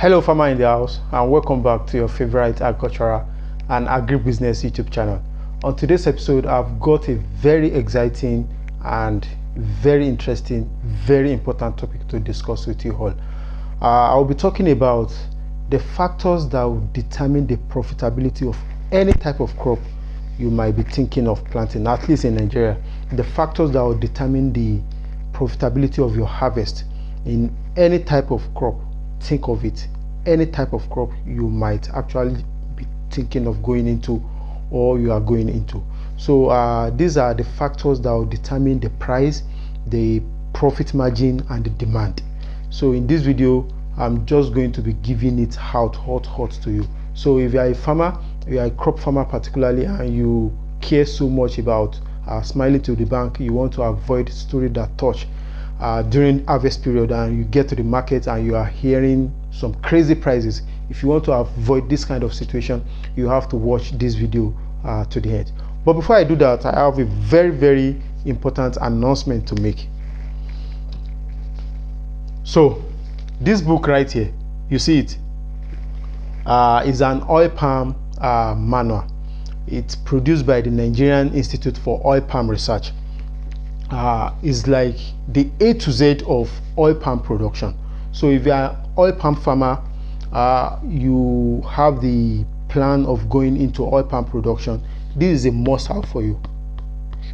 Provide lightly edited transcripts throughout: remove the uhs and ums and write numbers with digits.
Hello farmer in the house, and welcome back to your favorite agricultural and agribusiness YouTube channel. On today's episode, I've got a very exciting and very interesting, very important topic to discuss with you all. I'll be talking about the factors that will determine the profitability of any type of crop you might be thinking of planting, at least in Nigeria. The factors that will determine the profitability of your harvest in any type of crop. Think of it, any type of crop you might actually be thinking of going into or you are going into. So these are the factors that will determine the price, the profit margin, and the demand. So in this video, I'm just going to be giving it hot to you. So if you are a farmer, you are a crop farmer particularly, and you care so much about smiling to the bank, you want to avoid story that touch during harvest period, and you get to the market and you are hearing some crazy prices. If you want to avoid this kind of situation, you have to watch this video to the end. But before I do that, I have a very important announcement to make. So this book right here, you see it, is an oil palm manual. It's produced by the Nigerian Institute for Oil Palm Research. Is like the A to Z of oil palm production. So if you are an oil palm farmer, you have the plan of going into oil palm production, this is a must-have for you.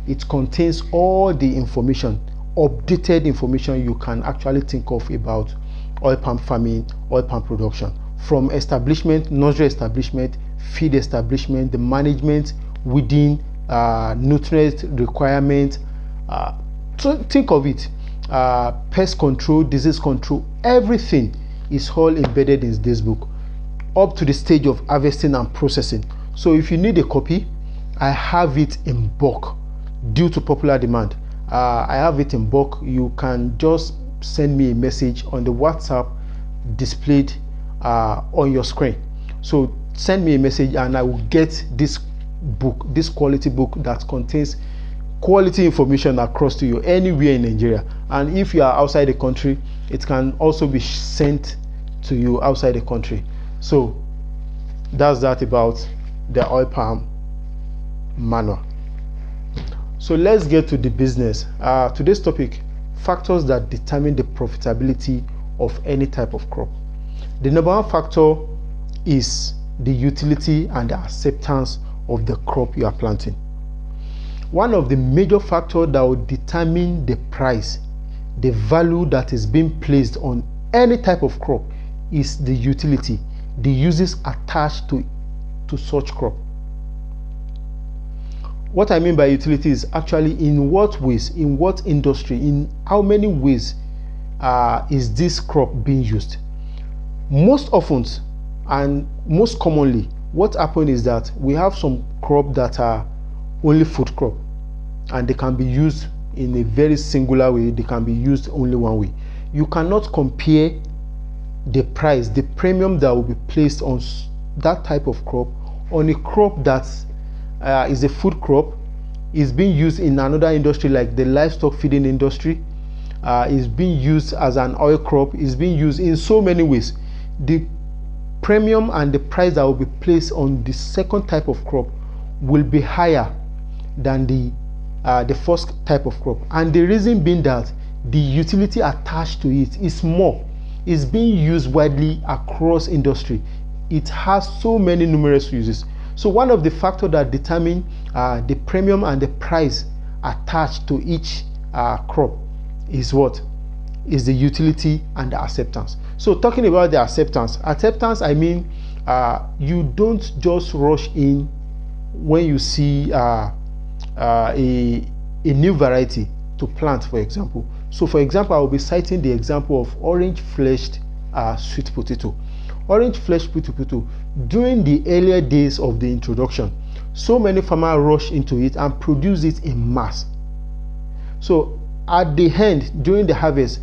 It contains all the information, updated information you can actually think of about oil palm farming, oil palm production, from establishment, nursery establishment, feed establishment, the management within nutrient requirement. So think of it, pest control, disease control, everything is all embedded in this book, up to the stage of harvesting and processing. So if you need a copy, I have it in bulk due to popular demand. I have it in bulk. You can just send me a message on the WhatsApp displayed on your screen. So send me a message and I will get this book, this quality book that contains quality information across to you anywhere in Nigeria. And if you are outside the country, it can also be sent to you outside the country. So that's that about the oil palm manual. So let's get to the business. Today's topic: factors that determine the profitability of any type of crop. The number one factor is the utility and the acceptance of the crop you are planting. One of the major factors that will determine the price, the value that is being placed on any type of crop, is the utility, the uses attached to such crop. What I mean by utility is actually in what ways, in what industry, in how many ways is this crop being used. Most often and most commonly, what happens is that we have some crop that are only food crop, and they can be used in a very singular way. They can be used only one way. You cannot compare the price, the premium that will be placed on that type of crop on a crop that is a food crop, is being used in another industry like the livestock feeding industry, is being used as an oil crop, is being used in so many ways. The premium and the price that will be placed on the second type of crop will be higher than the first type of crop, and the reason being that the utility attached to it is more. It's being used widely across industry. It has so many numerous uses. So one of the factors that determine the premium and the price attached to each crop is what? Is the utility and the acceptance. So talking about the acceptance, I mean you don't just rush in when you see a new variety to plant, for example. So for example, I will be citing the example of orange fleshed sweet potato. Orange fleshed sweet potato, during the earlier days of the introduction, so many farmers rush into it and produce it in mass. So at the end, during the harvest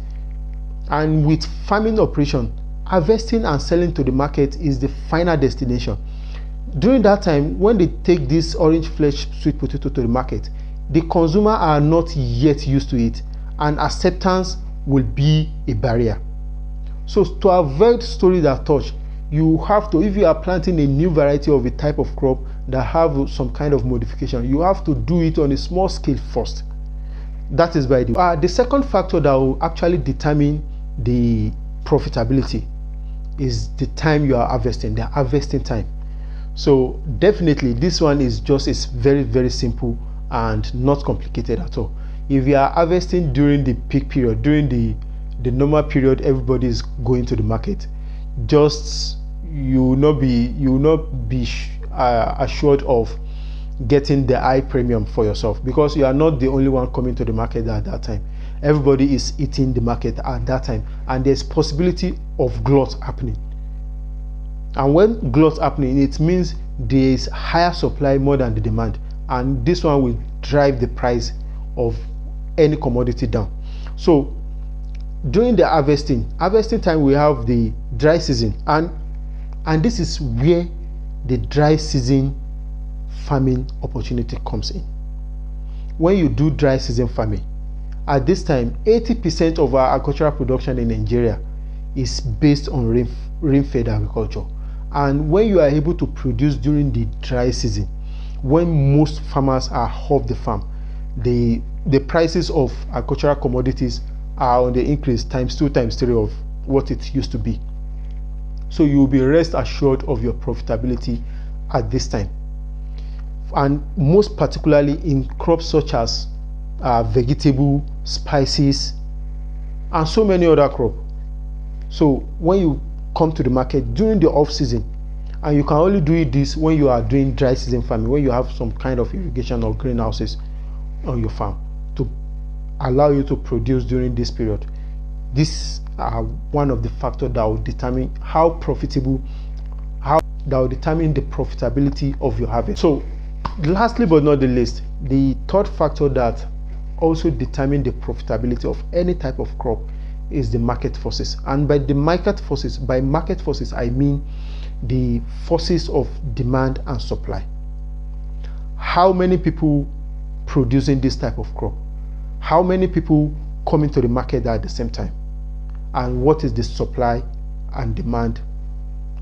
and with farming operation, harvesting and selling to the market is the final destination. During that time, when they take this orange fleshed sweet potato to the market, the consumer are not yet used to it, and acceptance will be a barrier. So to avoid story that touch, you have to, if you are planting a new variety of a type of crop that have some kind of modification, you have to do it on a small scale first. That is by the second factor that will actually determine the profitability is the time you are harvesting, the harvesting time. So definitely this one is very, very simple and not complicated at all. If you are harvesting during the peak period, during the normal period, everybody is going to the market, just you will not be assured of getting the high premium for yourself, because you are not the only one coming to the market at that time. Everybody is eating the market at that time, and there's possibility of glut happening. And when glut happening, it means there is higher supply more than the demand, and this one will drive the price of any commodity down. So during the harvesting time, we have the dry season, and this is where the dry season farming opportunity comes in. When you do dry season farming, at this time 80% of our agricultural production in Nigeria is based on rain-fed agriculture. And when you are able to produce during the dry season, when most farmers are off the farm, the prices of agricultural commodities are on the increase times 2 times 3 of what it used to be. So you will be rest assured of your profitability at this time, and most particularly in crops such as vegetable, spices, and so many other crops. So when you come to the market during the off season, and you can only do this when you are doing dry season farming, when you have some kind of irrigation or greenhouses on your farm to allow you to produce during this period. These are one of the factors that will determine that will determine the profitability of your harvest. So lastly but not the least, the third factor that also determines the profitability of any type of crop is the market forces. And by market forces I mean the forces of demand and supply. How many people producing this type of crop? How many people coming to the market at the same time? And what is the supply and demand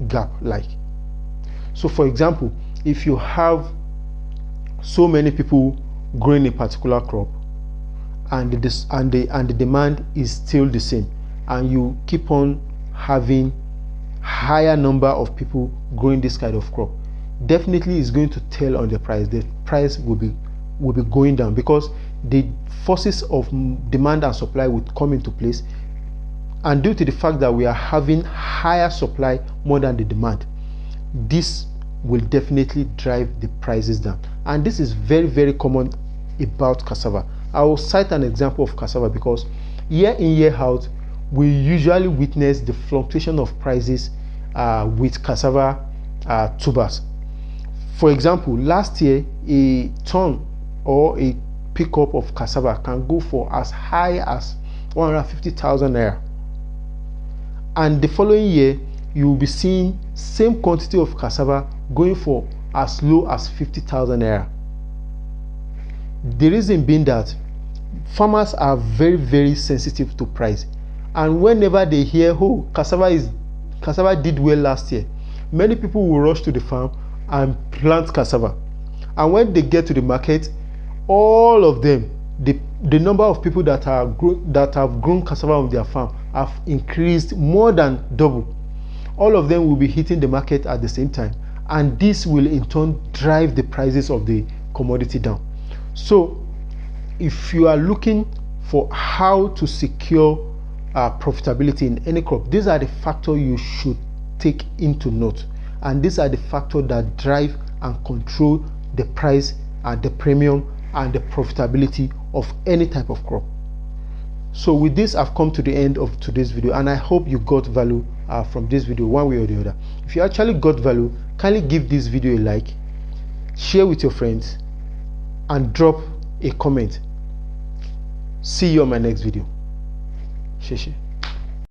gap like? So for example, if you have so many people growing a particular crop, and the demand is still the same, and you keep on having higher number of people growing this kind of crop, definitely is going to tell on the price. The price will be going down, because the forces of demand and supply would come into place, and due to the fact that we are having higher supply more than the demand, this will definitely drive the prices down. And this is very, very common about cassava. I will cite an example of cassava, because year in year out we usually witness the fluctuation of prices with cassava tubers. For example, last year a ton or a pickup of cassava can go for as high as 150,000 naira, and the following year you will be seeing same quantity of cassava going for as low as 50,000 naira. The reason being that farmers are very, very sensitive to price, and whenever they hear, oh, cassava did well last year, many people will rush to the farm and plant cassava. And when they get to the market, all of them, the number of people that have grown cassava on their farm have increased more than double. All of them will be hitting the market at the same time, and this will in turn drive the prices of the commodity down. So if you are looking for how to secure profitability in any crop, these are the factors you should take into note, and these are the factors that drive and control the price and the premium and the profitability of any type of crop. So with this, I've come to the end of today's video, and I hope you got value from this video one way or the other. If you actually got value, kindly give this video a like, share with your friends, and drop a comment. See you on my next video. Sheshe.